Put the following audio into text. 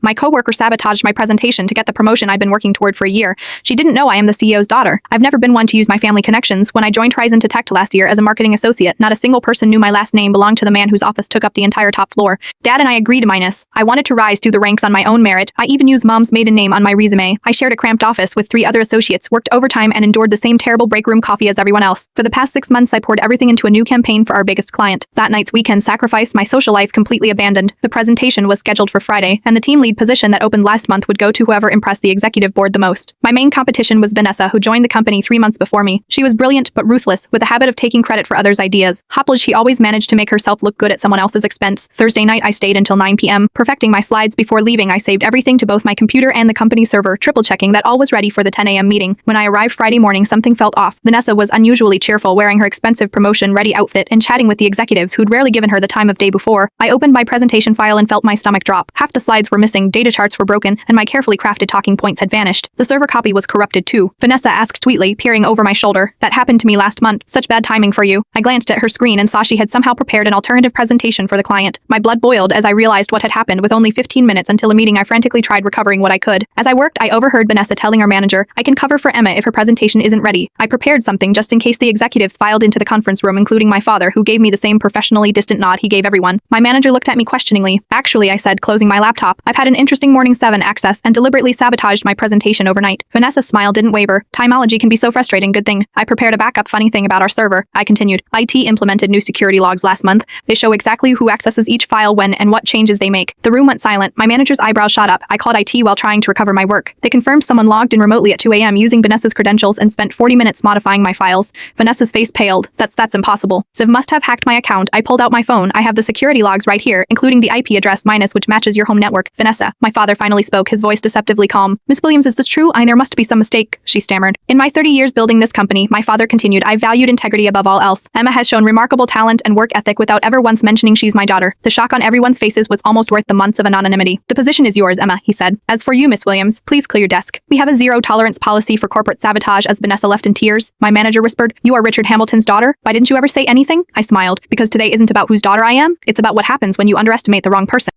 My coworker sabotaged my presentation to get the promotion I'd been working toward for a year. She didn't know I am the CEO's daughter. I've never been one to use my family connections. When I joined Horizon Tech last year as a marketing associate, not a single person knew my last name belonged to the man whose office took up the entire top floor. Dad and I agreed to minus. I wanted to rise through the ranks on my own merit. I even used mom's maiden name on my resume. I shared a cramped office with 3 other associates, worked overtime, and endured the same terrible break room coffee as everyone else. For the past 6 months, I poured everything into a new campaign for our biggest client. That night's weekend sacrifice, my social life completely abandoned. The presentation was scheduled for Friday, and the team lead position that opened last month would go to whoever impressed the executive board the most. My main competition was Vanessa, who joined the company 3 months before me. She was brilliant but ruthless, with a habit of taking credit for others' ideas. Hoppled, she always managed to make herself look good at someone else's expense. Thursday night, I stayed until 9 p.m., perfecting my slides. Before leaving, I saved everything to both my computer and the company server, triple-checking that all was ready for the 10 a.m. meeting. When I arrived Friday morning, something felt off. Vanessa was unusually cheerful, wearing her expensive promotion-ready outfit and chatting with the executives who'd rarely given her the time of day before. I opened my presentation file and felt my stomach drop. Half the slides were missing, data charts were broken, and my carefully crafted talking points had vanished. The server copy was corrupted too. Vanessa asked sweetly, peering over my shoulder. That happened to me last month. Such bad timing for you. I glanced at her screen and saw she had somehow prepared an alternative presentation for the client. My blood boiled as I realized what had happened. With only 15 minutes until a meeting, I frantically tried recovering what I could. As I worked, I overheard Vanessa telling her manager, "I can cover for Emma if her presentation isn't ready." I prepared something just in case the executives filed into the conference room, including my father, who gave me the same professionally distant nod he gave everyone. My manager looked at me questioningly. "Actually," I said, closing my laptop, "I've had an interesting morning. 7 access and deliberately sabotaged my presentation overnight." Vanessa's smile didn't waver. Timology can be so frustrating. Good thing I prepared a backup. Funny thing about our server, I continued. IT implemented new security logs last month. They show exactly who accesses each file when and what changes they make. The room went silent. My manager's eyebrows shot up. I called IT while trying to recover my work. They confirmed someone logged in remotely at 2 a.m. using Vanessa's credentials and spent 40 minutes modifying my files. Vanessa's face paled. That's impossible. Ziv must have hacked my account. I pulled out my phone. I have the security logs right here, including the IP address minus which matches your home network. Vanessa, my father finally spoke, his voice deceptively calm. "Miss Williams, is this true? There must be some mistake," she stammered. "In my 30 years building this company," my father continued, "I valued integrity above all else. Emma has shown remarkable talent and work ethic without ever once mentioning she's my daughter." The shock on everyone's faces was almost worth the months of anonymity. "The position is yours, Emma," he said. "As for you, Miss Williams, please clear your desk. We have a zero-tolerance policy for corporate sabotage." As Vanessa left in tears, my manager whispered, "You are Richard Hamilton's daughter? Why didn't you ever say anything?" I smiled. "Because today isn't about whose daughter I am. It's about what happens when you underestimate the wrong person."